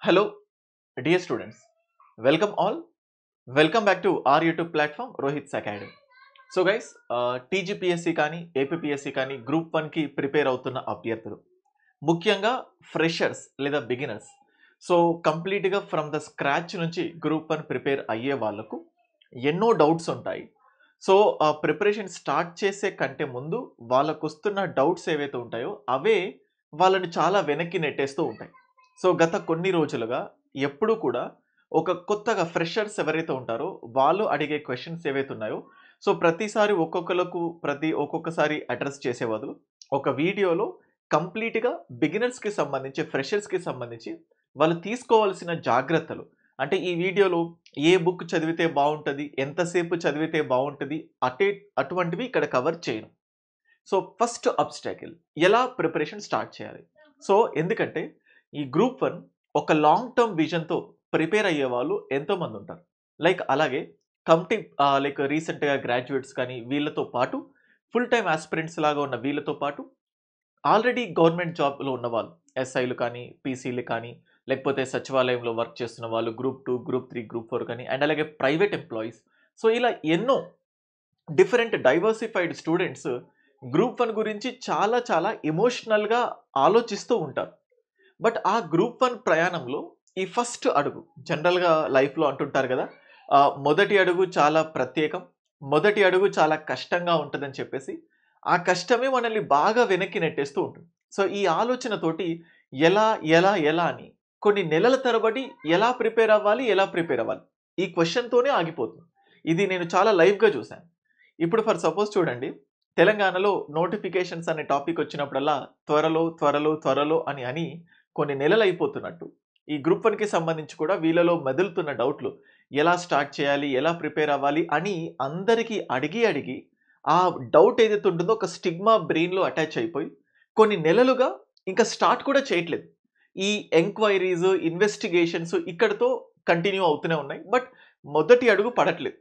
Hello, dear students. Welcome all. Welcome back to our YouTube platform, Rohit's Academy. So guys TGPSC కానీ APPSC కానీ group 1కి prepare అవుతున్న అభ్యర్థులు ముఖ్యంగా freshers లేదా బిగినర్స్ సో కంప్లీట్గా ఫ్రమ్ ద స్క్రాచ్ నుంచి గ్రూప్ 1 ప్రిపేర్ అయ్యే వాళ్ళకు ఎన్నో డౌట్స్ ఉంటాయి. సో ఆ ప్రిపరేషన్ స్టార్ట్ చేసే కంటే ముందు వాళ్ళకు వస్తున్న డౌట్స్ ఏవైతే ఉంటాయో అవే వాళ్ళని చాలా వెనక్కి నెట్టేస్తూ ఉంటాయి. సో గత కొన్ని రోజులుగా ఎప్పుడు కూడా ఒక కొత్తగా ఫ్రెషర్స్ ఎవరైతే ఉంటారో వాళ్ళు అడిగే క్వశ్చన్స్ ఏవైతే ఉన్నాయో సో ప్రతిసారి ఒక్కొక్కసారి అడ్రస్ చేసే బదులు ఒక వీడియోలో కంప్లీట్గా బిగినర్స్కి సంబంధించి ఫ్రెషర్స్కి సంబంధించి వాళ్ళు తీసుకోవాల్సిన జాగ్రత్తలు అంటే ఈ వీడియోలో ఏ బుక్ చదివితే బాగుంటుంది, ఎంతసేపు చదివితే బాగుంటుంది అటువంటివి ఇక్కడ కవర్ చేయను. సో ఫస్ట్ అబ్స్టాకిల్ ఎలా ప్రిపరేషన్ స్టార్ట్ చేయాలి. సో ఎందుకంటే ఈ గ్రూప్ 1 ఒక లాంగ్ టర్మ్ విజన్తో ప్రిపేర్ అయ్యే వాళ్ళు ఎంతోమంది ఉంటారు. అలాగే రీసెంట్గా గ్రాడ్యుయేట్స్ కానీ వీళ్ళతో పాటు ఫుల్ టైమ్ ఆస్పిరెంట్స్ లాగా ఉన్న వీళ్ళతో పాటు ఆల్రెడీ గవర్నమెంట్ జాబ్లో ఉన్న వాళ్ళు ఎస్ఐలు కానీ పీసీలు కానీ లేకపోతే సచివాలయంలో వర్క్ చేస్తున్న వాళ్ళు గ్రూప్ 2, గ్రూప్ 3, గ్రూప్ 4 కానీ అండ్ అలాగే ప్రైవేట్ ఎంప్లాయీస్. సో ఇలా ఎన్నో డిఫరెంట్ డైవర్సిఫైడ్ స్టూడెంట్స్ గ్రూప్ 1 గురించి చాలా చాలా ఎమోషనల్గా ఆలోచిస్తూ ఉంటారు. బట్ ఆ గ్రూప్ 1 ప్రయాణంలో ఈ ఫస్ట్ అడుగు జనరల్గా లైఫ్లో అంటుంటారు కదా, మొదటి అడుగు చాలా ప్రత్యేకం, మొదటి అడుగు చాలా కష్టంగా ఉంటుందని చెప్పేసి ఆ కష్టమే మనల్ని బాగా వెనక్కి నెట్టేస్తూ ఉంటుంది. సో ఈ ఆలోచనతోటి ఎలా ఎలా ఎలా అని కొన్ని నెలల తరబడి ఎలా ప్రిపేర్ అవ్వాలి ఈ క్వశ్చన్తోనే ఆగిపోతుంది. ఇది నేను చాలా లైవ్గా చూశాను. ఇప్పుడు ఫర్ సపోజ్ చూడండి, తెలంగాణలో నోటిఫికేషన్స్ అనే టాపిక్ వచ్చినప్పుడల్లా త్వరలో త్వరలో త్వరలో అని కొన్ని నెలలు అయిపోతున్నట్టు ఈ గ్రూప్ 1కి సంబంధించి కూడా వీళ్ళలో మెదులుతున్న డౌట్లు ఎలా స్టార్ట్ చేయాలి, ఎలా ప్రిపేర్ అవ్వాలి అని అందరికీ అడిగి ఆ డౌట్ ఏదైతే ఉంటుందో ఒక స్టిగ్మా బ్రెయిన్లో అటాచ్ అయిపోయి కొన్ని నెలలుగా ఇంకా స్టార్ట్ కూడా చేయట్లేదు. ఈ ఎంక్వైరీస్, ఇన్వెస్టిగేషన్స్ ఇక్కడితో కంటిన్యూ అవుతూనే ఉన్నాయి. బట్ మొదటి అడుగు పడట్లేదు.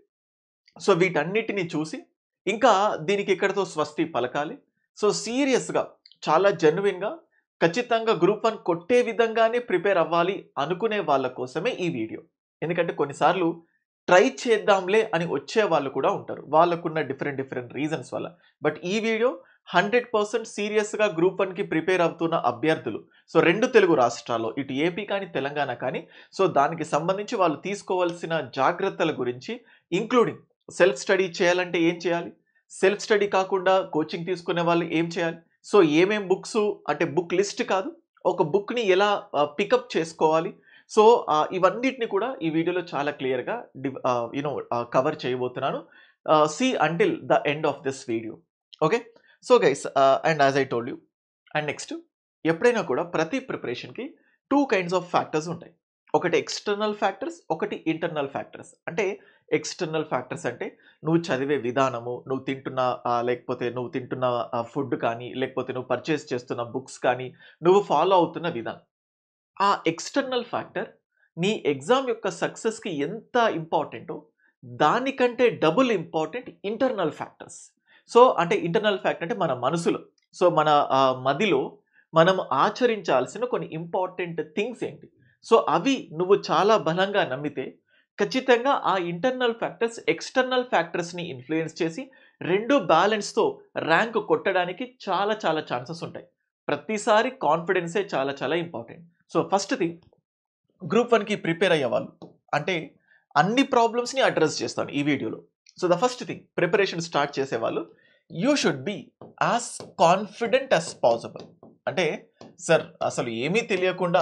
సో వీటన్నిటిని చూసి ఇంకా దీనికి ఇక్కడితో స్వస్తి పలకాలి. సో సీరియస్గా చాలా జెన్యున్గా ఖచ్చితంగా గ్రూప్ 1 కొట్టే విధంగానే ప్రిపేర్ అవ్వాలి అనుకునే వాళ్ళ కోసమే ఈ వీడియో. ఎందుకంటే కొన్నిసార్లు ట్రై చేద్దాంలే అని వచ్చే వాళ్ళు కూడా ఉంటారు, వాళ్ళకున్న డిఫరెంట్ రీజన్స్ వల్ల. బట్ ఈ వీడియో 100% సీరియస్గా గ్రూప్ 1కి ప్రిపేర్ అవుతున్న అభ్యర్థులు, సో 2 తెలుగు రాష్ట్రాల్లో ఇటు ఏపీ కానీ తెలంగాణ కానీ, సో దానికి సంబంధించి వాళ్ళు తీసుకోవాల్సిన జాగ్రత్తల గురించి ఇంక్లూడింగ్ సెల్ఫ్ స్టడీ చేయాలంటే ఏం చేయాలి, సెల్ఫ్ స్టడీ కాకుండా కోచింగ్ తీసుకునే వాళ్ళు ఏం చేయాలి, సో ఏమేం బుక్స్ అంటే బుక్ లిస్ట్ కాదు ఒక బుక్ని ఎలా పికప్ చేసుకోవాలి. సో ఇవన్నిటిని కూడా ఈ వీడియోలో చాలా క్లియర్గా కవర్ చేయబోతున్నాను. See until the end of this video. Okay, so guys and as I told you and next ఎప్పుడైనా కూడా ప్రతి ప్రిపరేషన్కి 2 kinds ఆఫ్ ఫ్యాక్టర్స్ ఉంటాయి. ఒకటి ఎక్స్టర్నల్ ఫ్యాక్టర్స్, ఒకటి ఇంటర్నల్ ఫ్యాక్టర్స్. అంటే ఎక్స్టర్నల్ ఫ్యాక్టర్స్ అంటే నువ్వు చదివే విధానము, నువ్వు తింటున్న ఫుడ్ కానీ లేకపోతే నువ్వు పర్చేస్ చేస్తున్న బుక్స్ కానీ నువ్వు ఫాలో అవుతున్న విధానం. ఆ ఎక్స్టర్నల్ ఫ్యాక్టర్ నీ ఎగ్జామ్ యొక్క సక్సెస్కి ఎంత ఇంపార్టెంటో దానికంటే double important internal factors. So అంటే ఇంటర్నల్ ఫ్యాక్టర్ అంటే మన మనసులో, సో మన మదిలో మనం ఆచరించాల్సిన కొన్ని ఇంపార్టెంట్ థింగ్స్ ఏంటి, సో అవి నువ్వు చాలా బలంగా నమ్మితే ఖచ్చితంగా ఆ ఇంటర్నల్ ఫ్యాక్టర్స్ ఎక్స్టర్నల్ ఫ్యాక్టర్స్ని ఇన్ఫ్లుయెన్స్ చేసి 2 బ్యాలెన్స్తో ర్యాంక్ కొట్టడానికి చాలా చాలా ఛాన్సెస్ ఉంటాయి. ప్రతిసారి కాన్ఫిడెన్సే చాలా చాలా important. So first thing, group 1కి ప్రిపేర్ అయ్యే వాళ్ళు అంటే అన్ని ప్రాబ్లమ్స్ని అడ్రస్ చేస్తాను ఈ వీడియోలో. So the first thing, preparation start చేసేవాళ్ళు you should be as confident as possible. అంటే సార్ అసలు ఏమీ తెలియకుండా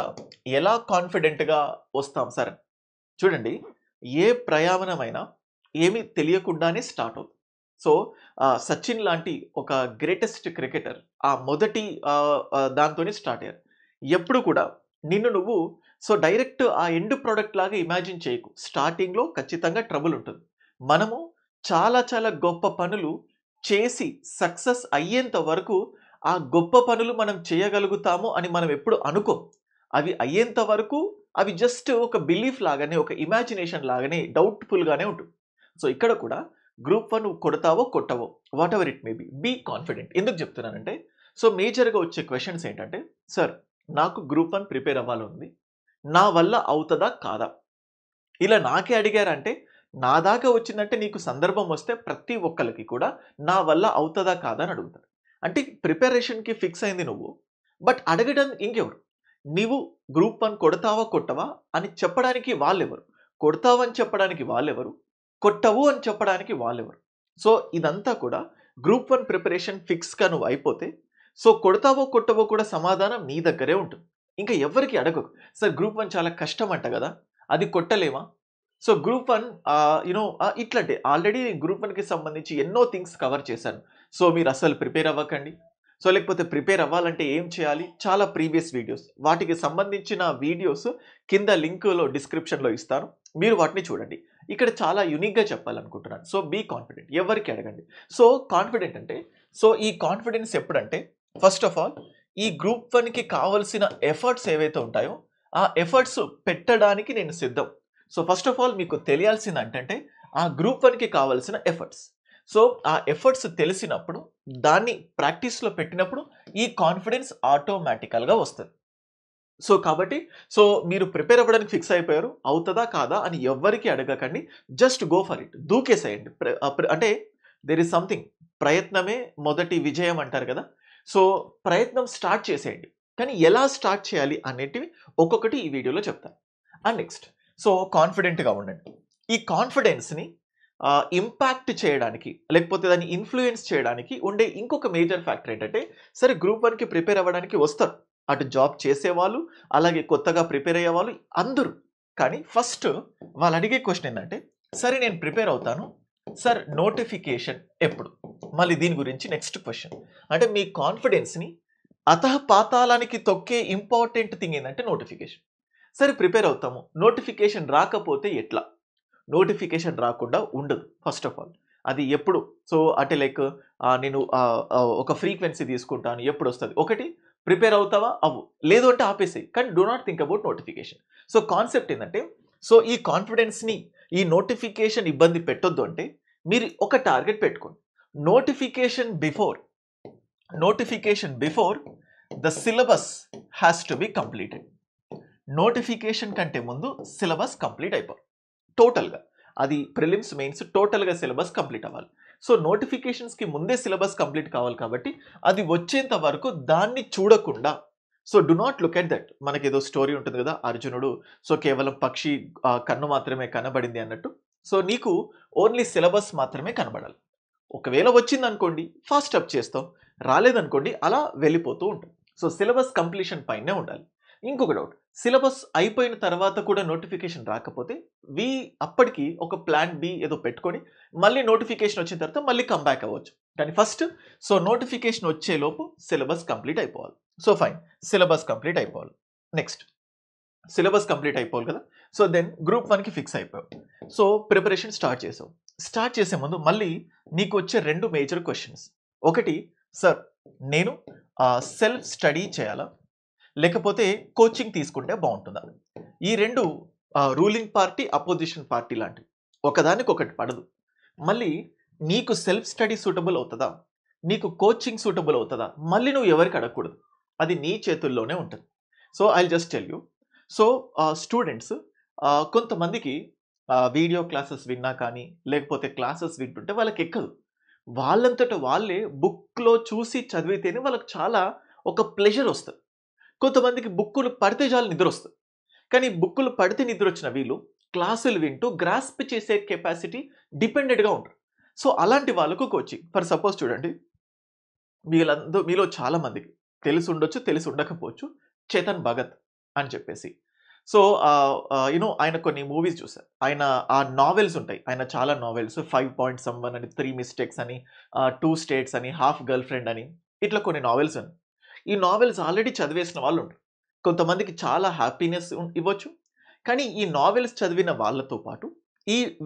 ఎలా కాన్ఫిడెంట్గా వస్తాం సార్? చూడండి, ఏ ప్రయాణమైనా ఏమీ తెలియకుండానే స్టార్ట్ అవుతుంది. సో సచిన్ లాంటి ఒక గ్రేటెస్ట్ క్రికెటర్ ఆ మొదటి దాంతోనే స్టార్ట్ అయ్యారు. ఎప్పుడు కూడా నిన్ను నువ్వు సో డైరెక్ట్ ఆ ఎండ్ ప్రోడక్ట్ లాగా ఇమాజిన్ చేయకు. స్టార్టింగ్లో ఖచ్చితంగా ట్రబుల్ ఉంటుంది. మనము చాలా చాలా గొప్ప పనులు చేసి సక్సెస్ అయ్యేంత వరకు ఆ గొప్ప పనులు మనం చేయగలుగుతాము అని మనం ఎప్పుడు అనుకోం. అవి అయ్యేంత వరకు అవి జస్ట్ ఒక బిలీఫ్ లాగానే, ఒక ఇమాజినేషన్ లాగానే డౌట్ఫుల్గానే ఉంటుంది. సో ఇక్కడ కూడా గ్రూప్ 1 కొడతావో కొట్టవో whatever it may be confident. ఎందుకు చెప్తున్నానంటే సో మేజర్గా వచ్చే క్వశ్చన్స్ ఏంటంటే, సార్ నాకు గ్రూప్ 1 ప్రిపేర్ అవ్వాలని ఉంది, నా వల్ల అవుతదా కాదా? ఇలా నాకే అడిగారంటే నా దాకా వచ్చిందంటే నీకు సందర్భం వస్తే ప్రతి ఒక్కళ్ళకి కూడా నా వల్ల అవుతదా కాదా అని అడుగుతారు. అంటే ప్రిపరేషన్‌కి ఫిక్స్ అయింది నువ్వు. బట్ అడగడం ఇంకెవరు? నీవు గ్రూప్ 1 కొడతావా? కొట్టవా? అని చెప్పడానికి వాళ్ళెవరు? కొడతావు అని చెప్పడానికి వాళ్ళెవరు? కొట్టవు అని చెప్పడానికి వాళ్ళెవరు? సో, ఇదంతా కూడా గ్రూప్ 1 ప్రిపరేషన్ ఫిక్స్‌గా నువ్వు అయిపోతే, సో, కొడతావో, కొట్టవో కూడా సమాధానం నీ దగ్గరే ఉంటుంది. ఇంకా ఎవ్వరికీ అడగకు. సార్ గ్రూప్ 1 చాలా కష్టం అంట గదా! అది కొట్టలేమా? సో, గ్రూప్ 1 ఇట్లాంటి ఆల్రెడీ గ్రూప్ 1కి సంబంధించి ఎన్నో థింగ్స్ కవర్ చేశాను. సో, మీరస్సలు ప్రిపేర్ అవ్వకండి. సో, లేకపోతే ప్రిపేర్ అవ్వాలంటే ఏం చేయాలి? చాలా ప్రీవియస్ వీడియోస్. వాటికి సంబంధించిన వీడియోస్ కింద లింక్‌లో డిస్క్రిప్షన్‌లో ఇస్తాను. మీరు వాటిని చూడండి. ఇక్కడ చాలా యూనిక్‌గా చెప్పాలనుకుంటున్నాను. So, be confident. ఎవరికీ అడగండి. సో, కాన్ఫిడెంట్ అంటే ఈ కాన్ఫిడెన్స్ ఎప్పుడంటే ఫస్ట్ ఆఫ్ ఆల్ ఈ గ్రూప్ 1కి కావాల్సిన ఎఫర్ట్స్ ఏవైతే ఉంటాయో, ఆ ఎఫర్ట్స్ పెట్టడానికి నేను సిద్ధం. సో, ఫస్ట్ ఆఫ్ ఆల్ మీకు తెలియాల్సిందేంటంటే ఆ గ్రూప్ 1కి కావాల్సిన ఎఫర్ట్స్. సో, ఆ ఎఫర్ట్స్ తెలిసినప్పుడు దాన్ని ప్రాక్టీస్‌లో పెట్టినప్పుడు ఈ కాన్ఫిడెన్స్ ఆటోమేటికల్‌గా వస్తది. సో, కాబట్టి మీరు ప్రిపేర్ అవ్వడానికి ఫిక్స్ అయిపోయారు. అవుతదా? కాదా? అని ఎవ్వరికీ అడగకండి. Just go for it. దూకేసేయండి. అంటే దేర్ ఈస్ సంథింగ్ ప్రయత్నమే మొదటి విజయం అంటారు కదా! సో, ప్రయత్నం స్టార్ట్ చేసేయండి. కానీ ఎలా స్టార్ట్ చేయాలి అనేటివి ఒక్కొక్కటి ఈ వీడియోలో చెప్తాను. అండ్ నెక్స్ట్ కాన్ఫిడెంట్‌గా ఉండండి. ఈ కాన్ఫిడెన్స్‌ని ఇంపాక్ట్ చేయడానికి లేకపోతే దాన్ని ఇన్‌ఫ్లూయెన్స్ చేయడానికి ఉండే ఇంకొక మేజర్ ఫ్యాక్టర్ ఏంటంటే, సరే గ్రూప్ 1కి ప్రిపేర్ అవ్వడానికి వస్తారు. అటు జాబ్ చేసేవాళ్ళు, అలాగే కొత్తగా ప్రిపేర్ అయ్యేవాళ్ళు అందరూ. కానీ ఫస్ట్ వాళ్ళు అడిగే క్వెషన్ ఏందంటే, సరే నేను ప్రిపేర్ అవుతాను. సార్ నోటిఫికేషన్ ఎప్పుడు? మళ్ళీ దీని గురించి నెక్స్ట్ క్వెషన్. అంటే మీ కాన్ఫిడెన్స్‌ని అథఃపాతాళానికి తొక్కే ఇంపార్టెంట్ థింగ్ ఏందంటే నోటిఫికేషన్. సరే ప్రిపేర్ అవుతాము. నోటిఫికేషన్ రాకపోతే ఎట్లా? నోటిఫికేషన్ రాకుండా ఉండదు ఫస్ట్ ఆఫ్ ఆల్. అది ఎప్పుడు? సో, అంటే లైక్ నేను ఒక ఫ్రీక్వెన్సీ తీసుకుంటాను. ఎప్పుడొస్తది? ఒకటి ప్రిపేర్ అవుతావా? అవ్వు. లేదు అంటే ఆపేసేయి. కానీ do not think about notification. So, concept ఏందంటే, ఈ కాన్ఫిడెన్స్‌ని ఈ నోటిఫికేషన్ ఇబ్బంది పెట్టొద్దు అంటే, మీరు ఒక టార్గెట్ పెట్టుకోండి. Notification before, notification before the syllabus has to be completed. Notification కంటే ముందు సిలబస్ కంప్లీట్ అయిపోవాలి. టోటల్‌గా. అది ప్రిలిమ్స్, మెయిన్స్ టోటల్‌గా సిలబస్ కంప్లీట్ అవ్వాలి. సో, నోటిఫికేషన్స్‌కి ముందే సిలబస్ కంప్లీట్ కావాలి కాబట్టి, అది వచ్చేంత వరకు దాన్ని చూడకుండా do not look at that. మనకేదో స్టోరీ ఉంటుంది గదా! అర్జునుడు కేవలం పక్షి కన్ను మాత్రమే కనబడింది అన్నట్టు. నీకు ఓన్లీ సిలబస్ మాత్రమే కనబడాలి. ఒకవేళ వచ్చిందనుకోండి ఫాస్ట్ అప్ చేస్తాం. రాలేదనుకోండి అలా వెళ్ళిపోతూ ఉంటాం. సిలబస్ కంప్లీషన్ పైనే ఉండాలి. ఇంకొక డౌట్. సిలబస్ అయిపోయిన తర్వాత కూడా నోటిఫికేషన్ రాకపోతే అప్పటికి ఒక ప్లాన్ బి ఏదో పెట్టుకొని మళ్ళీ నోటిఫికేషన్ వచ్చిన తర్వాత మళ్ళీ కమ్ బ్యాక్ అవ్వచ్చు. కానీ ఫస్ట్ నోటిఫికేషన్ వచ్చేలోపు సిలబస్ కంప్లీట్ అయిపోవాలి. ఫైన్. సిలబస్ కంప్లీట్ అయిపోవాలి. నెక్స్ట్ సిలబస్ కంప్లీట్ అయిపోవాలి కదా! దెన్ గ్రూప్ 1కి ఫిక్స్ అయిపోయావు. ప్రిపరేషన్ స్టార్ట్ చేసావు. స్టార్ట్ చేసే ముందు మళ్ళీ నీకొచ్చే 2 మేజర్ క్వెషన్స్. ఒకటి, సార్ నేను సెల్ఫ్ స్టడీ చేయాలా? లేకపోతే కోచింగ్ తీసుకుంటే బావుంటుందా? ఈ 2 రూలింగ్ పార్టీ, అపోజిషన్ పార్టీ లాంటివి. ఒకదానికొకటి పడదు. మళ్ళీ నీకు సెల్ఫ్ స్టడీ సూటబుల్ అవుతదా? నీకు కోచింగ్ సూటబుల్ అవుతదా? మళ్ళీ నువ్వు ఎవరికి అడగకూడదు. అది నీ చేతుల్లోనే ఉంటది. I will just tell you. Students కొంతమందికి వీడియో క్లాసెస్ విన్నా కానీ, లేకపోతే క్లాసెస్ వింటుంటే వాళ్ళకెక్కదు. వాళ్ళంతట వాళ్ళే బుక్‌లో చూసి చదివితేనే వాళ్ళకి చాలా ఒక ప్లెజర్ ఒస్తది. కొంతమందికి బుక్కులు పడితే చాలు నిద్రొస్తది. కానీ బుక్కులు పడితే నిద్రొచ్చిన వీళ్ళు క్లాసులు వింటూ గ్రాస్ప్ చేసే కెపాసిటీ డిపెండెంట్‌గా ఉంటారు. అలాంటి వాళ్ళకు కోచింగ్. ఫర్ సపోజ్ చూడండి. మీలో చాలా మందికి తెలిసుండొచ్చు, తెలిసి ఉండకపోవచ్చు. 'చేతన్ భగత్' అని చెప్పేసి. ఆయన కొన్ని మూవీస్ చూసా. ఆయన ఆ నావెల్స్ ఉంటాయి. ఆయన చాలా నావెల్స్ 5 పాయింట్ సమ్‌వన్ అని, 3 మిస్టేక్స్ అని, 2 స్టేట్స్ అని, హాఫ్ గర్ల్ ఫ్రెండ్ అని ఇట్లా కొన్ని నావెల్స్ ఉన్నాయి. ఈ నావెల్స్ ఆల్రెడీ చదివేసిన వాళ్ళుంటారు. కొంతమందికి చాలా హ్యాపీనెస్ ఇవ్వచ్చు. కానీ ఈ నావెల్స్ చదివిన వాళ్ళతో పాటు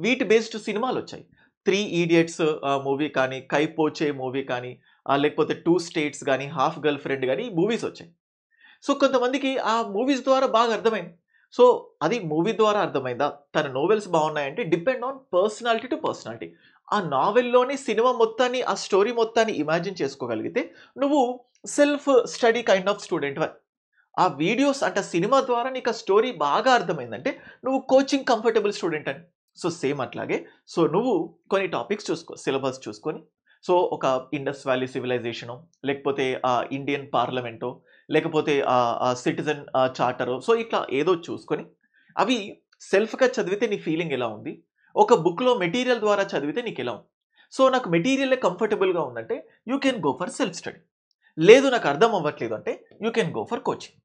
వీటి బేస్డ్ సినిమాలొచ్చాయి. 'త్రీ ఇడియట్స్' మూవీ కానీ, 'కై పోచే' మూవీ కానీ, లేకపోతే 2 స్టేట్స్ గాని, 'హాఫ్ గర్ల్ ఫ్రెండ్' గాని ఈ మూవీస్ వచ్చాయి. కొంతమందికి ఆ మూవీస్ ద్వారా బాగా అర్థమైంది. అది మూవీ ద్వారా అర్థమైందా? తన నోవెల్స్ బాగున్నాయంటే depend on personality to personality. ఆ నావెల్‌లోని సినిమా మొత్తాన్ని, ఆ స్టోరీ మొత్తాన్ని ఇమాజిన్ చేసుకోగలిగితే నువ్వు సెల్ఫ్ స్టడీ కైండ్ ఆఫ్ స్టూడెంట్‌వే. ఆ వీడియోస్ అంటే సినిమా ద్వారా నీకు ఆ స్టోరీ బాగా అర్థమైందంటే నువ్వు కోచింగ్ కంఫర్టబుల్ స్టూడెంట్ అని. సో సేమ్ అట్లాగే సో నువ్వు కొన్ని టాపిక్స్ చూసుకో, సిలబస్ చూసుకొని సో ఒక ఇండస్ వ్యాలీ సివిలైజేషనో, లేకపోతే ఇండియన్ పార్లమెంటో, లేకపోతే సిటిజన్ చార్టరో, సో ఇట్లా ఏదో చూసుకొని అవి సెల్ఫ్‌గా చదివితే నీ ఫీలింగ్ ఎలా ఉంది? ఒక బుక్‌లో మెటీరియల్ ద్వారా చదివితే నీకెలా ఉంది? సో నాకు మెటీరియలే కంఫర్టబుల్‌గా ఉందంటే you can go for self study. లేదు నాకు అర్థం అవ్వట్లేదు అంటే you can go for coaching.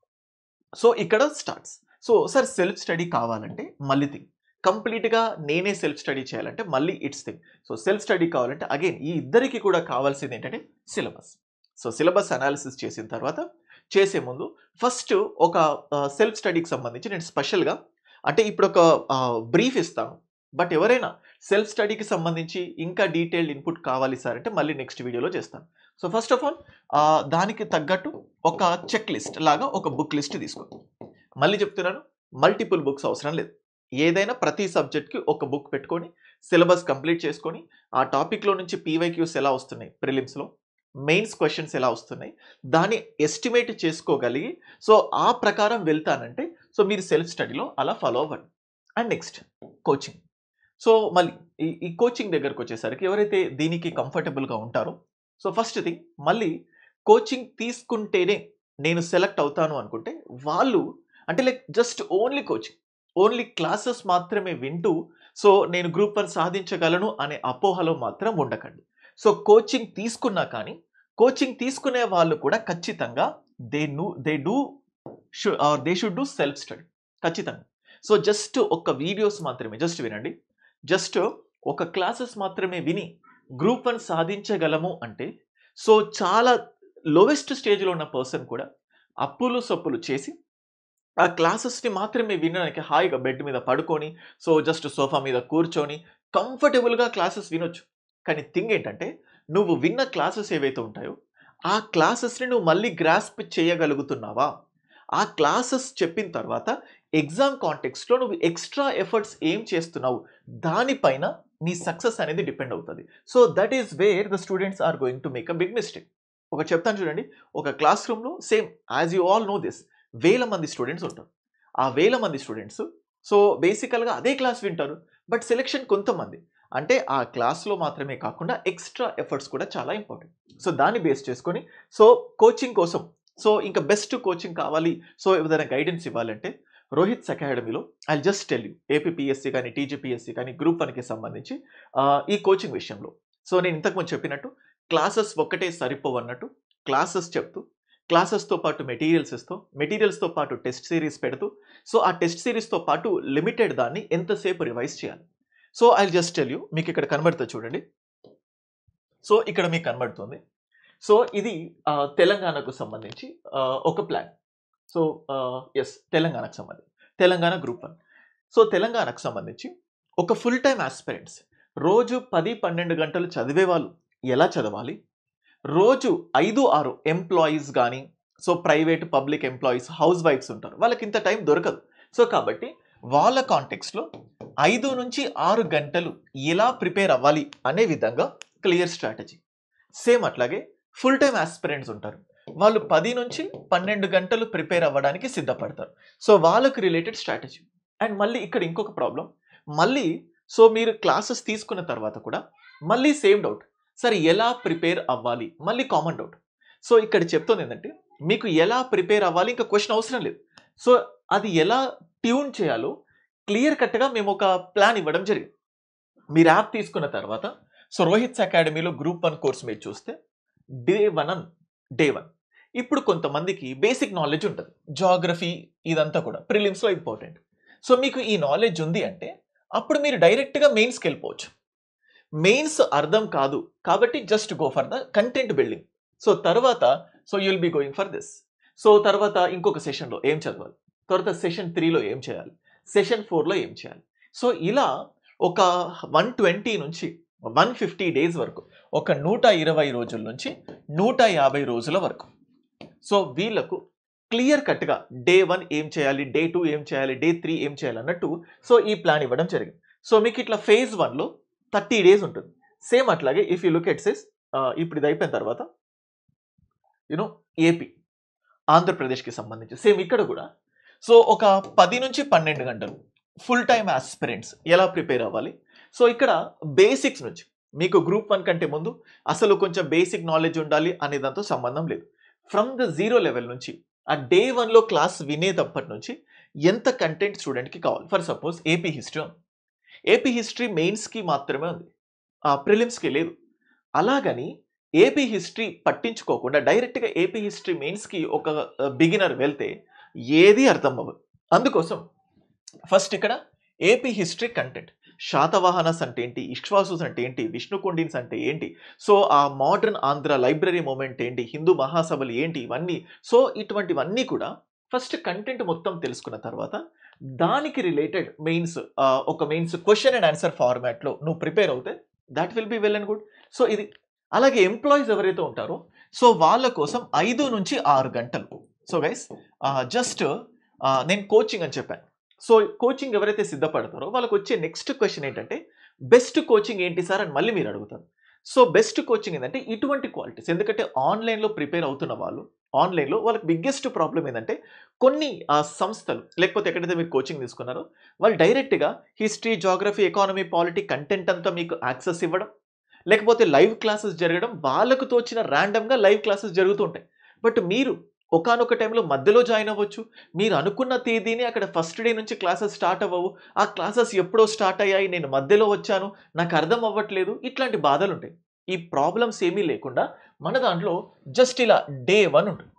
So ఇక్కడ starts. So sir self study కావాలంటే మళ్ళీ థింగ్. కంప్లీట్‌గా నేనే సెల్ఫ్ స్టడీ చేయాలంటే మళ్ళీ it's thing. So self study కావాలంటే అగైన్ ఈ ఇద్దరికీ కూడా కావాల్సింది ఏంటంటే సిలబస్. సో సిలబస్ అనాలిసిస్ చేసిన తర్వాత చేసే ముందు ఫస్ట్ ఒక సెల్ఫ్ స్టడీకి సంబంధించి నేను స్పెషల్‌గా అంటే ఇప్పుడొక బ్రీఫ్ ఇస్తాను. బట్ ఎవరైనా సెల్ఫ్ స్టడీకి సంబంధించి ఇంకా డీటెయిల్డ్ ఇన్పుట్ కావాలి సార్ అంటే మళ్ళీ నెక్స్ట్ వీడియోలో చేస్తాను. సో ఫస్ట్ ఆఫ్ ఆల్ దానికి తగ్గట్టు ఒక చెక్ లిస్ట్ లాగా ఒక బుక్ లిస్ట్ తీసుకో. మళ్ళీ చెప్తున్నాను, మల్టిపుల్ బుక్స్ అవసరం లేదు. ఏదైనా ప్రతి సబ్జెక్ట్‌కి ఒక బుక్ పెట్టుకొని సిలబస్ కంప్లీట్ చేసుకొని ఆ టాపిక్‌లో నుంచి పీవైక్యూస్ ఎలా వస్తున్నాయి ప్రిలిమ్స్‌లో, మెయిన్స్ క్వెషన్స్ ఎలా వస్తున్నాయి, దాన్ని ఎస్టిమేట్ చేసుకోగలిగి సో ఆ ప్రకారం వెళ్తానంటే సో మీరు సెల్ఫ్ స్టడీలో అలా ఫాలో అవ్వండి. And next coaching. సో మళ్ళీ ఈ కోచింగ్ దగ్గరకొచ్చేసరికి ఎవరైతే దీనికి కంఫర్టబుల్‌గా ఉంటారో సో ఫస్ట్ థింగ్ మళ్ళీ కోచింగ్ తీసుకుంటేనే నేను సెలెక్ట్ అవుతాను అనుకుంటే వాళ్ళు అంటే like just only coaching, only classes మాత్రమే వింటూ సో నేను గ్రూప్ 1 సాధించగలను అనే అపోహలో మాత్రం ఉండకండి. సో కోచింగ్ తీసుకున్నా కానీ కోచింగ్ తీసుకునే వాళ్ళు కూడా ఖచ్చితంగా they should do self study ఖచ్చితంగా. సో జస్ట్ ఒక వీడియోస్ మాత్రమే జస్ట్ వినండి. జస్ట్ ఒక క్లాసెస్ మాత్రమే విని గ్రూప్ 1 సాధించగలము అంటే సో చాలా లోవెస్ట్ స్టేజ్‌లో ఉన్న పర్సన్ కూడా అప్పులు, సప్పులు చేసి ఆ క్లాసెస్‌ని మాత్రమే వినడానికి హాయిగా బెడ్ మీద పడుకొని, సో జస్ట్ సోఫా మీద కూర్చొని కంఫర్టబుల్‌గా క్లాసెస్ వినొచ్చు. కానీ థింగ్ ఏంటంటే నువ్వు విన్న క్లాసెస్ ఏవైతే ఉంటాయో ఆ క్లాసెస్‌ని నువ్వు మళ్ళీ గ్రాస్ప్ చేయగలుగుతున్నావా? ఆ క్లాసెస్ చెప్పిన తర్వాత ఎగ్జామ్ కాంటెక్స్ట్‌లో నువ్వు ఎక్స్‌ట్రా ఎఫర్ట్స్ ఏం చేస్తున్నావు? దానిపైన నీ సక్సెస్ అనేది డిపెండ్ అవుతది. So that is where the students are going to make a big mistake. ఒకటి చెప్తాను చూడండి. ఒక క్లాస్ రూమ్‌లో same as you all know this వేల మంది స్టూడెంట్స్ ఉంటారు. ఆ వేల మంది స్టూడెంట్స్ సో బేసికల్‌గా అదే క్లాస్ వింటారు. బట్ సెలక్షన్ కొంతమంది. అంటే ఆ క్లాస్‌లో మాత్రమే కాకుండా ఎక్స్‌ట్రా ఎఫర్ట్స్ కూడా చాలా ఇంపార్టెంట్. సో దాన్ని బేస్ చేసుకొని సో కోచింగ్ కోసం సో ఇంకా బెస్ట్ కోచింగ్ కావాలి. సో ఏదైనా గైడెన్స్ ఇవ్వాలంటే రోహిత్స్ అకాడమీలో I'll just tell you APPSC కానీ, టీజీపీఎస్సీ కానీ గ్రూప్ 1కి సంబంధించి ఈ కోచింగ్ విషయంలో సో నేను ఇంతకుముందు చెప్పినట్టు క్లాసెస్ ఒక్కటే సరిపోవన్నట్టు క్లాసెస్ చెప్తూ, క్లాసెస్‌తో పాటు మెటీరియల్స్ ఇస్తూ, మెటీరియల్స్‌తో పాటు టెస్ట్ సీరీస్ పెడుతూ, సో ఆ టెస్ట్ సీరీస్‌తో పాటు లిమిటెడ్ దాన్ని ఎంతసేపు రివైజ్ చేయాలి. So I'll just tell you మీకు ఇక్కడ కనబడుతుంది చూడండి. సో ఇక్కడ మీకు కనబడుతుంది. సో ఇది తెలంగాణకు సంబంధించి ఒక ప్లాన్. సో యెస్ తెలంగాణకు సంబంధించి. తెలంగాణ గ్రూప్ 1. సో తెలంగాణకు సంబంధించి ఒక ఫుల్ టైమ్ యాస్పిరెంట్స్ రోజు 10, 12 గంటలు చదివేవాళ్ళు ఎలా చదవాలి? రోజు 5, 6 ఎంప్లాయీస్ గాని, సో ప్రైవేట్, పబ్లిక్ ఎంప్లాయీస్, హౌస్ వైఫ్స్ ఉంటారు. వాళ్ళకి ఇంత టైం దొరకదు. సో కాబట్టి వాళ్ళ కాంటెక్స్ట్‌లో 5-6 గంటలు ఎలా ప్రిపేర్ అవ్వాలి అనే విధంగా క్లియర్ స్ట్రాటజీ. సేమ్ అట్లాగే ఫుల్ టైమ్ యాస్పిరెంట్స్ ఉంటారు. వాళ్ళు 10-12 గంటలు ప్రిపేర్ అవ్వడానికి సిద్ధపడతారు. సో వాళ్ళకి రిలేటెడ్ స్ట్రాటజీ. అండ్ మళ్ళీ ఇక్కడ ఇంకొక ప్రాబ్లమ్. మళ్ళీ సో మీరు క్లాసెస్ తీసుకున్న తర్వాత కూడా మళ్ళీ సేమ్ డౌట్. సరే ఎలా ప్రిపేర్ అవ్వాలి? మళ్ళీ కామన్ డౌట్. సో ఇక్కడ చెప్తుంది ఏంటంటే మీకు ఎలా ప్రిపేర్ అవ్వాలి ఇంకా క్వెషన్ అవసరం లేదు. సో అది ఎలా ట్యూన్ చేయాలో క్లియర్ కట్‌గా మేము ఒక ప్లాన్ ఇవ్వడం జరిగింది. మీరు యాప్ తీసుకున్న తర్వాత సో రోహిత్స్ అకాడమీలో గ్రూప్ 1 కోర్స్ మీరు చూస్తే డే 1 ఇప్పుడు కొంతమందికి బేసిక్ నాలెడ్జ్ ఉంటుంది. జియోగ్రఫీ ఇదంతా కూడా ప్రిలిమ్స్‌లో ఇంపార్టెంట్. సో మీకు ఈ నాలెడ్జ్ ఉంది అంటే అప్పుడు మీరు డైరెక్ట్‌గా మెయిన్స్‌కి వెళ్ళిపోవచ్చు. మెయిన్స్ అర్థం కాదు కాబట్టి just go for the content building. So తర్వాత so you will be going for this. So తర్వాత ఇంకొక సెషన్‌లో ఏం చదవాలి? తర్వాత సెషన్ 3లో ఏం చేయాలి? సెషన్ 4లో ఏం చేయాలి? సో ఇలా ఒక 120 నుంచి 150 డేస్ వరకు ఒక 120 రోజుల నుంచి 150 రోజుల వరకు సో వీళ్ళకు క్లియర్ కట్‌గా డే 1 ఏం చేయాలి? డే 2 ఏం చేయాలి? డే 3 ఏం చేయాలి? అన్నట్టు సో ఈ ప్లాన్ ఇవ్వడం జరిగింది. సో మీకు ఇట్లా ఫేజ్ 1లో 30 డేస్ ఉంటుంది. సేమ్ అట్లాగే ఇఫ్ యూ లుక్ ఎట్ ఇప్పుడు ఇది అయిపోయిన తర్వాత ఏపీ. ఆంధ్రప్రదేశ్కి సంబంధించి సేమ్ ఇక్కడ కూడా. సో ఒక 10 నుంచి 12 గంటలు ఫుల్ టైమ్ ఆస్పిరెంట్స్ ఎలా ప్రిపేర్ అవ్వాలి. సో ఇక్కడ బేసిక్స్ నుంచి మీకు గ్రూప్ 1 కంటే ముందు అసలు కొంచెం బేసిక్ నాలెడ్జ్ ఉండాలి అనే దాంతో సంబంధం లేదు. ఫ్రమ్ ద జీరో లెవెల్ నుంచి ఆ డే 1లో క్లాస్ వినేటప్పటి నుంచి ఎంత కంటెంట్ స్టూడెంట్కి కావాలి. ఫర్ సపోజ్ ఏపీ హిస్టరీ ఉంది, ఏపీ హిస్టరీ మెయిన్స్కి మాత్రమే ఉంది, ప్రిలిమ్స్కి లేదు. అలాగని ఏపీ హిస్టరీ పట్టించుకోకుండా డైరెక్ట్గా ఏపీ హిస్టరీ మెయిన్స్కి ఒక బిగినర్ వెళ్తే ఏది అర్థం అవ్వదు. అందుకోసం ఫస్ట్ ఇక్కడ ఏపీ హిస్టరీ కంటెంట్, శాతవాహనస్ అంటే ఏంటి, ఇక్ష్వాసుస్ అంటే ఏంటి, విష్ణుకుండిన్స్ అంటే ఏంటి, సో ఆ మోడర్న్ ఆంధ్ర లైబ్రరీ మూమెంట్ ఏంటి, హిందూ మహాసభలు ఏంటి, ఇవన్నీ. సో ఇటువంటివన్నీ కూడా ఫస్ట్ కంటెంట్ మొత్తం తెలుసుకున్న తర్వాత దానికి రిలేటెడ్ మెయిన్స్ ఒక మెయిన్స్ క్వశ్చన్ అండ్ ఆన్సర్ ఫార్మాట్లో నువ్వు ప్రిపేర్ అవుతే that will be well and good. So ఇది అలాగే ఎంప్లాయీస్ ఎవరైతే ఉంటారో సో వాళ్ళ కోసం 5 నుంచి 6 గంటలు. సో గైస్ జస్ట్ నేను కోచింగ్ అని చెప్పాను. సో కోచింగ్ ఎవరైతే సిద్ధపడతారో వాళ్ళకి వచ్చే నెక్స్ట్ క్వశ్చన్ ఏంటంటే బెస్ట్ కోచింగ్ ఏంటి సార్ అని మళ్ళీ మీరు అడుగుతారు. సో బెస్ట్ కోచింగ్ ఏంటంటే ఇటువంటి క్వాలిటీస్. ఎందుకంటే ఆన్లైన్లో ప్రిపేర్ అవుతున్న వాళ్ళు ఆన్లైన్లో వాళ్ళకి బిగ్గెస్ట్ ప్రాబ్లం ఏంటంటే కొన్ని సంస్థలు లేకపోతే ఎక్కడైతే మీరు కోచింగ్ తీసుకున్నారో వాళ్ళు డైరెక్ట్గా history, geography, economy, polity content అంతా మీకు యాక్సెస్ ఇవ్వడం, లేకపోతే లైవ్ క్లాసెస్ జరగడం, వాళ్ళకు తోచిన ర్యాండమ్గా లైవ్ క్లాసెస్ జరుగుతుంటాయి. బట్ మీరు ఒకానొక టైంలో మధ్యలో జాయిన్ అవ్వచ్చు, మీరు అనుకున్న తేదీని అక్కడ ఫస్ట్ డే నుంచి క్లాసెస్ స్టార్ట్ అవ్వవు, ఆ క్లాసెస్ ఎప్పుడో స్టార్ట్ అయ్యాయి, నేను మధ్యలో వచ్చాను, నాకు అర్థం అవ్వట్లేదు, ఇట్లాంటి బాధలు ఉంటాయి. ఈ ప్రాబ్లమ్స్ ఏమీ లేకుండా మన దాంట్లో జస్ట్ ఇలా డే 1 ఉంటుంది.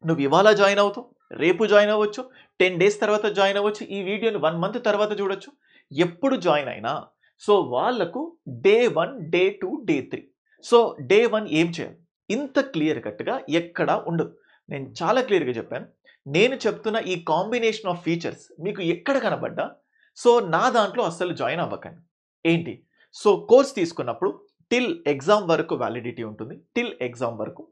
నువ్వు ఇవాళ జాయిన్ అవుతావు, రేపు జాయిన్ అవ్వచ్చు, 10 డేస్ తర్వాత జాయిన్ అవ్వచ్చు, ఈ వీడియోని 1 మంత్ తర్వాత చూడొచ్చు. ఎప్పుడు జాయిన్ అయినా సో వాళ్ళకు day 1, day 2, day 3. So day 1 ఏం చేయాలి ఇంత క్లియర్ కట్గా ఎక్కడా ఉండదు. నేను చాలా క్లియర్గా చెప్పాను. నేను చెప్తున్న ఈ కాంబినేషన్ ఆఫ్ ఫీచర్స్ మీకు ఎక్కడ కనబడ్డా సో నా దాంట్లో అస్సలు జాయిన్ అవ్వకండి. ఏంటి, సో కోర్స్ తీసుకున్నప్పుడు టిల్ ఎగ్జామ్ వరకు వ్యాలిడిటీ ఉంటుంది, టిల్ ఎగ్జామ్ వరకు.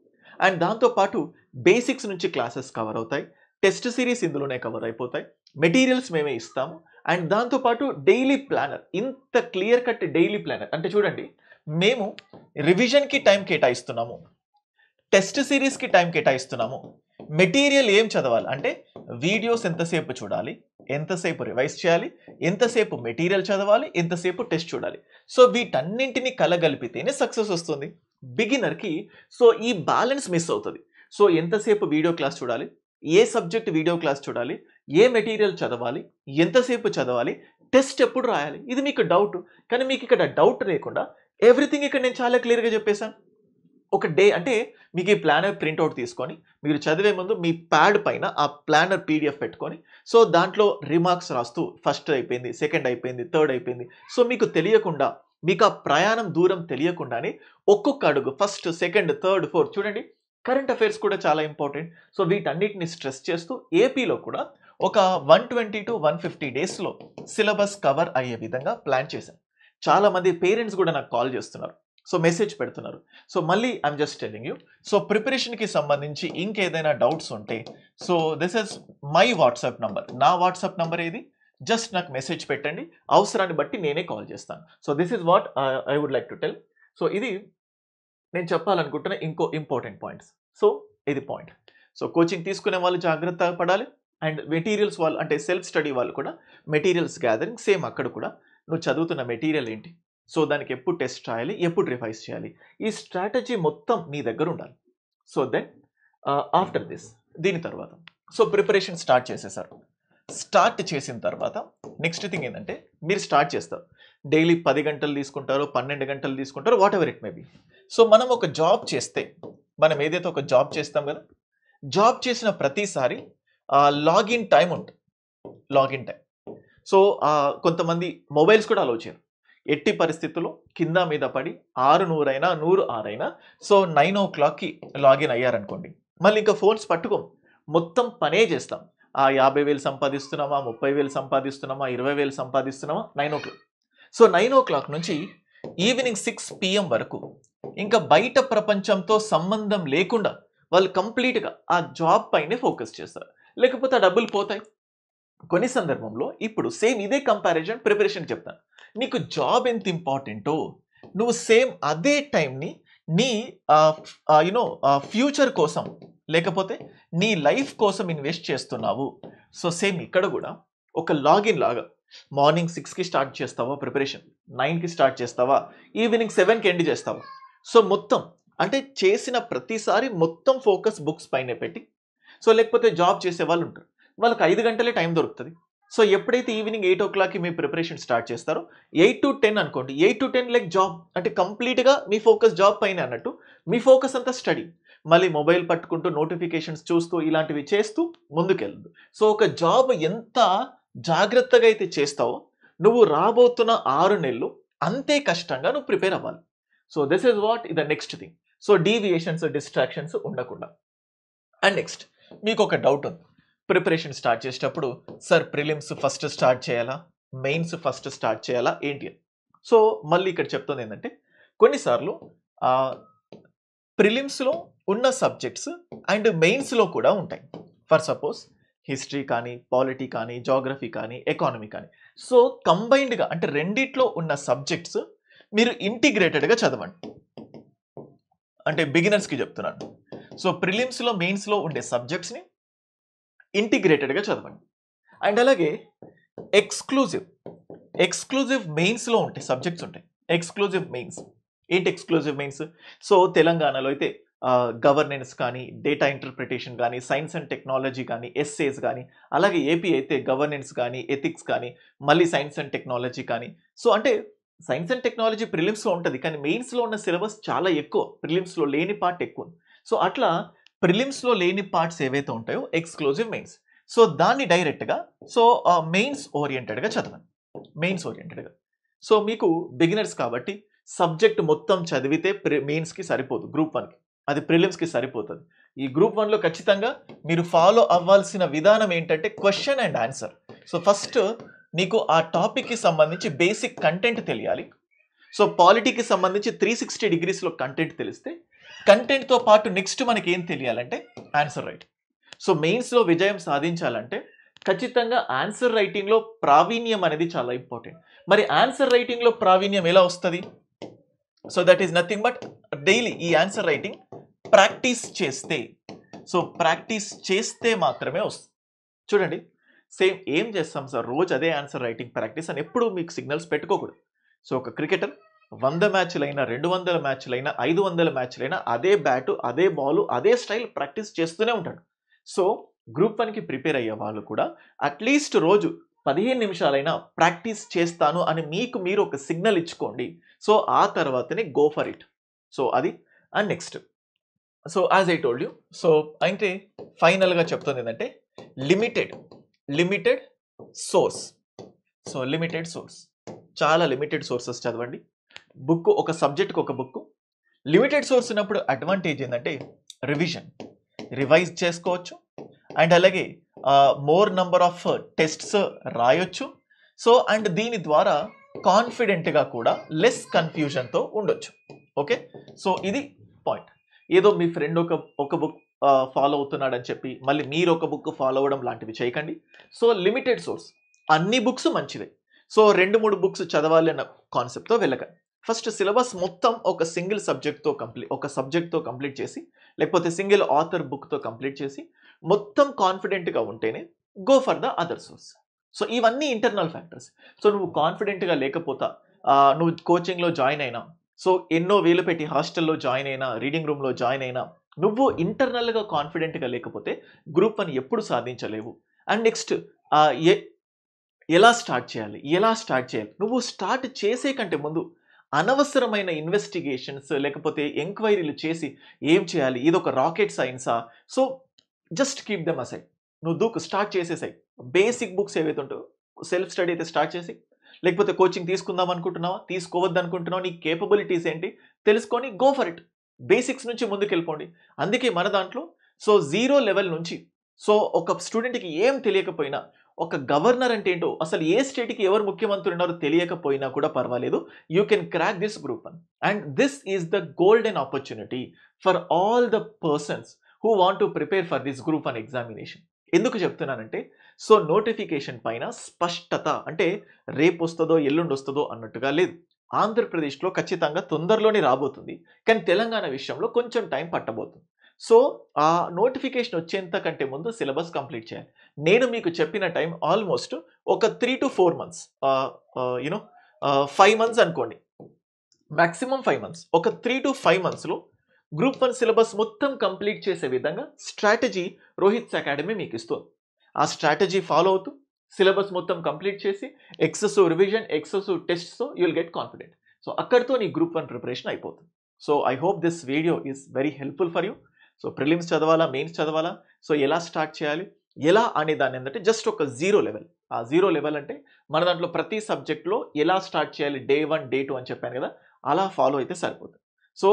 అండ్ దాంతోపాటు బేసిక్స్ నుంచి క్లాసెస్ కవర్ అవుతాయి, టెస్ట్ సిరీస్ ఇందులోనే కవర్ అయిపోతాయి, మెటీరియల్స్ మేమే ఇస్తాము. అండ్ దాంతోపాటు డైలీ ప్లానర్, ఇంత క్లియర్ కట్ డైలీ ప్లానర్ అంటే చూడండి, మేము రివిజన్కి టైం కేటాయిస్తున్నాము, టెస్ట్ సిరీస్కి టైం కేటాయిస్తున్నాము, మెటీరియల్ ఏం చదవాలి అంటే వీడియోస్ ఎంతసేపు చూడాలి, ఎంతసేపు రివైజ్ చేయాలి, ఎంతసేపు మెటీరియల్ చదవాలి, ఎంతసేపు టెస్ట్ చూడాలి. సో వీటన్నింటినీ కలగలిపితేనే సక్సెస్ వస్తుంది బిగినర్కి. సో ఈ బ్యాలెన్స్ మిస్ అవుతుంది. సో ఎంతసేపు వీడియో క్లాస్ చూడాలి, ఏ సబ్జెక్ట్ వీడియో క్లాస్ చూడాలి, ఏ మెటీరియల్ చదవాలి, ఎంతసేపు చదవాలి, టెస్ట్ ఎప్పుడు రాయాలి, ఇది మీకు డౌట్. కానీ మీకు ఇక్కడ డౌట్ లేకుండా ఎవ్రీథింగ్ ఇక్కడ నేను చాలా క్లియర్గా చెప్పేశాను. ఒక డే అంటే మీకు ఈ ప్లానర్ ప్రింట్అవుట్ తీసుకొని మీరు చదివే ముందు మీ ప్యాడ్ పైన ఆ ప్లానర్ పీడిఎఫ్ పెట్టుకొని సో దాంట్లో రిమార్క్స్ రాస్తూ ఫస్ట్ అయిపోయింది, సెకండ్ అయిపోయింది, థర్డ్ అయిపోయింది. సో మీకు తెలియకుండా, మీకు ఆ ప్రయాణం దూరం తెలియకుండానే ఒక్కొక్క అడుగు ఫస్ట్, సెకండ్, థర్డ్, ఫోర్త్ చూడండి. కరెంట్ అఫైర్స్ కూడా చాలా ఇంపార్టెంట్. సో వీటన్నిటిని స్ట్రెస్ చేస్తూ ఏపీలో కూడా ఒక 120 to 150 డేస్లో సిలబస్ కవర్ అయ్యే విధంగా ప్లాన్ చేశాను. చాలామంది పేరెంట్స్ కూడా నాకు కాల్ చేస్తున్నారు, సో మెసేజ్ పెడుతున్నారు. సో మళ్ళీ I'm just telling you, so ప్రిపరేషన్కి సంబంధించి ఇంకేదైనా డౌట్స్ ఉంటే so this is my WhatsApp number. నా వాట్సాప్ నంబర్ ఏది, జస్ట్ నాకు మెసేజ్ పెట్టండి, అవసరాన్ని బట్టి నేనే కాల్ చేస్తాను. So this is what I would like to tell. So ఇది నేను చెప్పాలనుకుంటున్న ఇంకో ఇంపార్టెంట్ పాయింట్స్. సో ఇది పాయింట్. సో కోచింగ్ తీసుకునే వాళ్ళు జాగ్రత్తగా పడాలి. అండ్ మెటీరియల్స్ వాళ్ళు అంటే సెల్ఫ్ స్టడీ వాళ్ళు కూడా మెటీరియల్స్ గ్యాదరింగ్ సేమ్. అక్కడ కూడా నువ్వు చదువుతున్న మెటీరియల్ ఏంటి, సో దానికి ఎప్పుడు టెస్ట్ రాయాలి, ఎప్పుడు రివైజ్ చేయాలి, ఈ స్ట్రాటజీ మొత్తం మీ దగ్గర ఉండాలి. సో దెన్ ఆఫ్టర్ దిస్ దీని తర్వాత సో ప్రిపరేషన్ స్టార్ట్ చేసేసారు. స్టార్ట్ చేసిన తర్వాత నెక్స్ట్ థింగ్ ఏంటంటే మీరు స్టార్ట్ చేస్తారు. డైలీ 10 గంటలు తీసుకుంటారో 12 గంటలు తీసుకుంటారో what ever it may be. So మనం ఒక జాబ్ చేస్తే, మనం ఏదైతే ఒక జాబ్ చేస్తాం కదా, జాబ్ చేసిన ప్రతిసారి లాగిన్ టైం ఉంటుంది, లాగిన్ టైం. సో కొంతమంది మొబైల్స్ కూడా అలౌ చేయరు. ఎట్టి పరిస్థితుల్లో కింద మీద పడి 600 అయినా 106 అయినా సో 9 o'clockకి లాగిన్ అయ్యారనుకోండి, మళ్ళీ ఇంకా ఫోన్స్ పట్టుకోం, మొత్తం పనే చేస్తాం. 50,000 సంపాదిస్తున్నామా, 30,000 సంపాదిస్తున్నామా, 20,000 సంపాదిస్తున్నామా, 9 o'clock. సో 9 o'clock నుంచి ఈవినింగ్ 6 PM వరకు ఇంకా బయట ప్రపంచంతో సంబంధం లేకుండా వాళ్ళు కంప్లీట్గా ఆ జాబ్ పైనే ఫోకస్ చేస్తారు, లేకపోతే ఆ డబ్బులు పోతాయి. కొన్ని సందర్భంలో ఇప్పుడు సేమ్ ఇదే కంపారిజన్ ప్రిపరేషన్ చెప్తాను. నీకు జాబ్ ఎంత ఇంపార్టెంటో నువ్వు సేమ్ అదే టైంని నీ ఫ్యూచర్ కోసం లేకపోతే నీ లైఫ్ కోసం ఇన్వెస్ట్ చేస్తున్నావు. సో సేమ్ ఇక్కడ కూడా ఒక లాగిన్ లాగా మార్నింగ్ 6కి స్టార్ట్ చేస్తావా ప్రిపరేషన్, 9కి స్టార్ట్ చేస్తావా, ఈవినింగ్ 7కి ఎండ్ చేస్తావా. సో మొత్తం అంటే చేసిన ప్రతిసారి మొత్తం ఫోకస్ బుక్స్ పైన పెట్టి, సో లేకపోతే జాబ్ చేసే వాళ్ళు ఉంటారు, వాళ్ళకి 5 గంటలే టైం దొరుకుతుంది. సో ఎప్పుడైతే ఈవినింగ్ 8 o'clock కి మీ ప్రిపరేషన్ స్టార్ట్ చేస్తారో 8 to 10 అనుకోండి, 8 to 10 లైక్ జాబ్, అంటే కంప్లీట్గా మీ ఫోకస్ జాబ్ పైన అన్నట్టు. మీ ఫోకస్ అంతా స్టడీ, మళ్ళీ మొబైల్ పట్టుకుంటూ నోటిఫికేషన్స్ చూస్తూ ఇలాంటివి చేస్తూ ముందుకెళ్ళదు. సో ఒక జాబ్ ఎంత జాగ్రత్తగా అయితే చేస్తావో నువ్వు రాబోతున్న 6 నెలలు అంతే కష్టంగా నువ్వు ప్రిపేర్ అవ్వాలి. So this is what the next thing. So deviations, distractions ఉండకుండా. అండ్ నెక్స్ట్ మీకు ఒక డౌట్ ఉంది, ప్రిపరేషన్ స్టార్ట్ చేసేటప్పుడు సార్ ప్రిలిమ్స్ ఫస్ట్ స్టార్ట్ చేయాలా, మెయిన్స్ ఫస్ట్ స్టార్ట్ చేయాలా ఏంటి అని. సో మళ్ళీ ఇక్కడ చెప్తుంది ఏంటంటే కొన్నిసార్లు ప్రిలిమ్స్లో ఉన్న సబ్జెక్ట్స్ అండ్ మెయిన్స్లో కూడా ఉంటాయి. ఫర్ సపోజ్ హిస్టరీ కానీ, పాలిటీ కానీ, జాగ్రఫీ కానీ, ఎకానమీ కానీ. సో కంబైన్డ్గా అంటే రెండిట్లో ఉన్న సబ్జెక్ట్స్ మీరు ఇంటిగ్రేటెడ్గా చదవండి. అంటే బిగినర్స్కి చెప్తున్నాను. సో ప్రిలిమ్స్లో, మెయిన్స్లో ఉండే సబ్జెక్ట్స్ని ఇంటిగ్రేటెడ్గా చదవండి. అండ్ అలాగే ఎక్స్క్లూజివ్ మెయిన్స్లో ఉంటాయి సబ్జెక్ట్స్ ఉంటాయి. ఎక్స్క్లూజివ్ మెయిన్స్ ఏంటి? ఎక్స్క్లూజివ్ మెయిన్స్ సో తెలంగాణలో అయితే గవర్నెన్స్ కానీ, డేటా ఇంటర్ప్రిటేషన్ కానీ, సైన్స్ అండ్ టెక్నాలజీ కానీ, ఎస్సేస్ కానీ, అలాగే ఏపీ అయితే గవర్నెన్స్ కానీ, ఎథిక్స్ కానీ, మళ్ళీ సైన్స్ అండ్ టెక్నాలజీ కానీ. సో అంటే సైన్స్ అండ్ టెక్నాలజీ ప్రిలిమ్స్లో ఉంటుంది, కానీ మెయిన్స్లో ఉన్న సిలబస్ చాలా ఎక్కువ, ప్రిలిమ్స్లో లేని పార్ట్ ఎక్కువ. సో అట్లా ప్రిలిమ్స్లో లేని పార్ట్స్ ఏవైతే ఉంటాయో ఎక్స్క్లూజివ్ మెయిన్స్. సో దాన్ని డైరెక్ట్గా సో మెయిన్స్ ఓరియంటెడ్గా చదవండి, మెయిన్స్ ఓరియంటెడ్గా. సో మీకు బిగినర్స్ కాబట్టి సబ్జెక్ట్ మొత్తం చదివితే మెయిన్స్కి సరిపోదు, గ్రూప్ 1కి, అది ప్రిలిమ్స్కి సరిపోతుంది. ఈ గ్రూప్ 1లో ఖచ్చితంగా మీరు ఫాలో అవ్వాల్సిన విధానం ఏంటంటే question and answer. So first నీకు ఆ టాపిక్కి సంబంధించి బేసిక్ కంటెంట్ తెలియాలి. సో పాలిటీకి సంబంధించి 360 degreesలో కంటెంట్ తెలిస్తే, కంటెంట్తో పాటు నెక్స్ట్ మనకి ఏం తెలియాలంటే ఆన్సర్ రైటింగ్. సో మెయిన్స్లో విజయం సాధించాలంటే ఖచ్చితంగా ఆన్సర్ రైటింగ్లో ప్రావీణ్యం అనేది చాలా ఇంపార్టెంట్. మరి ఆన్సర్ రైటింగ్లో ప్రావీణ్యం ఎలా వస్తుంది? So that is nothing but daily ఈ ఆన్సర్ రైటింగ్ ప్రాక్టీస్ చేస్తే, సో ప్రాక్టీస్ చేస్తే మాత్రమే వస్తుంది. చూడండి, సేమ్ ఏం చేస్తాం సార్ రోజు అదే ఆన్సర్ రైటింగ్ ప్రాక్టీస్ అని ఎప్పుడు మీకు సిగ్నల్స్ పెట్టుకోకూడదు. సో ఒక క్రికెటర్ 100 మ్యాచ్లైనా, 200 మ్యాచ్లైనా, 500 మ్యాచ్లైనా అదే బ్యాటు, అదే బాలు, అదే స్టైల్ ప్రాక్టీస్ చేస్తూనే ఉంటాడు. సో గ్రూప్ 1కి ప్రిపేర్ అయ్యే వాళ్ళు కూడా అట్లీస్ట్ రోజు 15 నిమిషాలైనా ప్రాక్టీస్ చేస్తాను అని మీకు మీరు ఒక సిగ్నల్ ఇచ్చుకోండి. సో ఆ తర్వాతనే గో ఫర్ ఇట్. సో అది. And next so as I told you, so అంటే ఫైనల్గా చెప్తుంది ఏంటంటే limited source. So limited source, చాలా లిమిటెడ్ సోర్సెస్ చదవండి. బుక్ ఒక సబ్జెక్ట్కి ఒక బుక్. లిమిటెడ్ సోర్స్ ఉన్నప్పుడు అడ్వాంటేజ్ ఏంటంటే రివైజ్ చేసుకోవచ్చు. అండ్ అలాగే మోర్ నంబర్ ఆఫ్ టెస్ట్స్ రాయొచ్చు. సో అండ్ దీని ద్వారా కాన్ఫిడెంట్గా కూడా లెస్ కన్ఫ్యూజన్తో ఉండొచ్చు. ఓకే, సో ఇది పాయింట్. ఏదో మీ ఫ్రెండ్ ఒక బుక్ ఫాలో అవుతున్నాడని చెప్పి మళ్ళీ మీరు ఒక బుక్ ఫాలో అవ్వడం లాంటివి చేయకండి. సో లిమిటెడ్ సోర్స్, అన్ని బుక్స్ మంచిదే. సో 2-3 బుక్స్ చదవాలి అన్న కాన్సెప్ట్తో వెళ్ళకండి. ఫస్ట్ సిలబస్ మొత్తం ఒక సింగిల్ సబ్జెక్ట్తో కంప్లీట్ చేసి, లేకపోతే సింగిల్ ఆథర్ బుక్తో కంప్లీట్ చేసి మొత్తం కాన్ఫిడెంట్గా ఉంటేనే go for the other source. So ఇవన్నీ ఇంటర్నల్ ఫ్యాక్టర్స్. సో నువ్వు కాన్ఫిడెంట్గా లేకపోతా, నువ్వు కోచింగ్లో జాయిన్ అయినా, సో ఎన్నో వేలు పెట్టి హాస్టల్లో జాయిన్ అయినా, రీడింగ్ రూమ్లో జాయిన్ అయినా, నువ్వు ఇంటర్నల్గా కాన్ఫిడెంట్గా లేకపోతే గ్రూప్ 1 ఎప్పుడు సాధించలేవు. అండ్ నెక్స్ట్ ఎలా స్టార్ట్ చేయాలి? నువ్వు స్టార్ట్ చేసే కంటే ముందు అనవసరమైన ఇన్వెస్టిగేషన్స్ లేకపోతే ఎంక్వైరీలు చేసి ఏం చేయాలి, ఇది ఒక రాకెట్ సైన్సా? So just keep them aside. నువ్వు స్టార్ట్ చేసేసాయి. బేసిక్ బుక్స్ ఏవైతే ఉంటాయో సెల్ఫ్ స్టడీ అయితే స్టార్ట్ చేసి, లేకపోతే కోచింగ్ తీసుకుందాం అనుకుంటున్నావా, తీసుకోవద్దు అనుకుంటున్నావు, నీ కేపబిలిటీస్ ఏంటి తెలుసుకొని గో ఫర్ ఇట్. బేసిక్స్ నుంచి ముందుకు వెళ్ళిపోండి. అందుకే మన దాంట్లో సో 0 లెవెల్ నుంచి, సో ఒక స్టూడెంట్కి ఏం తెలియకపోయినా, ఒక గవర్నర్ అంటే ఏంటో, అసలు ఏ స్టేట్కి ఎవరు ముఖ్యమంత్రి ఉన్నారో తెలియకపోయినా కూడా పర్వాలేదు, you can crack this group 1. And this is the golden opportunity for all the persons who want to prepare for this group 1 examination. ఎందుకు చెప్తున్నానంటే, సో నోటిఫికేషన్ పైన స్పష్టత, అంటే రేపు వస్తుందో ఎల్లుండి వస్తుందో అన్నట్టుగా లేదు. ఆంధ్రప్రదేశ్లో ఖచ్చితంగా తొందరలోనే రాబోతుంది, కానీ తెలంగాణ విషయంలో కొంచెం టైం పట్టబోతుంది. సో ఆ నోటిఫికేషన్ వచ్చేంత కంటే ముందు సిలబస్ కంప్లీట్ చేయాలి. నేను మీకు చెప్పిన టైం ఆల్మోస్ట్ ఒక 3-4 మంత్స్, యూనో 5 మంత్స్ అనుకోండి, మాక్సిమం 5 మంత్స్. ఒక 3-5 మంత్స్లో గ్రూప్ 1 సిలబస్ మొత్తం కంప్లీట్ చేసే విధంగా స్ట్రాటజీ రోహిత్స్ అకాడమీ మీకు ఇస్తుంది. ఆ స్ట్రాటజీ ఫాలో అవుతూ సిలబస్ మొత్తం కంప్లీట్ చేసి ఎక్సెసివ్ రివిజన్, ఎక్సెసివ్ టెస్ట్స్తో you will get confident. So అక్కడితో నీ గ్రూప్ 1 ప్రిపరేషన్ అయిపోతుంది. So I hope this video is very helpful for you. So prelims చదవాలా, మెయిన్స్ చదవాలా, సో ఎలా స్టార్ట్ చేయాలి, ఎలా అనే దాన్ని ఏంటంటే జస్ట్ ఒక జీరో లెవెల్. ఆ జీరో లెవెల్ అంటే మన దాంట్లో ప్రతి సబ్జెక్ట్లో ఎలా స్టార్ట్ చేయాలి, డే 1, డే 2 అని చెప్పాను కదా, అలా ఫాలో అయితే సరిపోతుంది. సో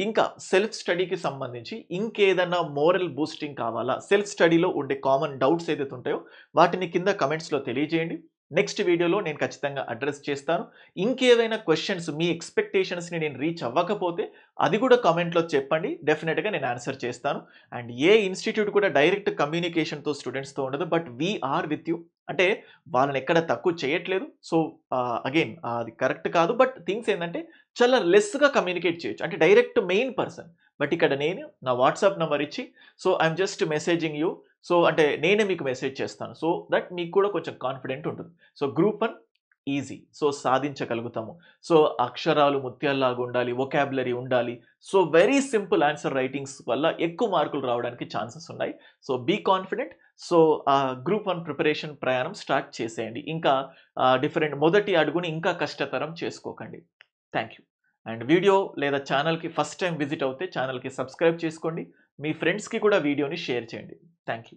ఇంకా సెల్ఫ్ స్టడీకి సంబంధించి ఇంకేదన్నా మోరల్ బూస్టింగ్ కావాలా, సెల్ఫ్ స్టడీలో ఉండే కామన్ డౌట్స్ ఏదైతే ఉంటాయో వాటిని కింద కమెంట్స్లో తెలియజేయండి. నెక్స్ట్ వీడియోలో నేను ఖచ్చితంగా అడ్రస్ చేస్తాను. ఇంకేవైనా క్వశ్చన్స్, మీ ఎక్స్పెక్టేషన్స్ని నేను రీచ్ అవ్వకపోతే అది కూడా కామెంట్లో చెప్పండి, డెఫినెట్గా నేను ఆన్సర్ చేస్తాను. అండ్ ఏ ఇన్స్టిట్యూట్ కూడా డైరెక్ట్ కమ్యూనికేషన్తో స్టూడెంట్స్తో ఉండదు, బట్ వీఆర్ విత్ యూ. అంటే వాళ్ళని ఎక్కడ తక్కువ చేయట్లేదు. సో అగైన్ అది కరెక్ట్ కాదు, బట్ థింగ్స్ ఏంటంటే చాలా లెస్గా కమ్యూనికేట్ చేయొచ్చు, అంటే డైరెక్ట్ మెయిన్ పర్సన్. బట్ ఇక్కడ నేను నా వాట్సాప్ నెంబర్ ఇచ్చి, so I'm just messaging you. So అంటే నేనే మీకు మెసేజ్ చేస్తాను, సో దట్ మీకు కూడా కొంచెం కాన్ఫిడెంట్ ఉంటుంది. సో గ్రూప్ 1 ఈజీ, సో సాధించగలుగుతాము. సో అక్షరాలు ముత్యాల్లాగా ఉండాలి, వొకాబులరీ ఉండాలి. So very simple answer writings వల్ల ఎక్కువ మార్కులు రావడానికి ఛాన్సెస్ ఉన్నాయి. So be confident. So group 1 preparation ప్రయాణం స్టార్ట్ చేసేయండి. ఇంకా డిఫరెంట్ మొదటి అడుగుని ఇంకా కష్టతరం చేసుకోకండి. Thank you. అండ్ వీడియో లేదా ఛానల్కి ఫస్ట్ టైం విజిట్ అవుతే ఛానల్కి సబ్స్క్రైబ్ చేసుకోండి. మీ ఫ్రెండ్స్కి కూడా వీడియోని షేర్ చేయండి. Thank you.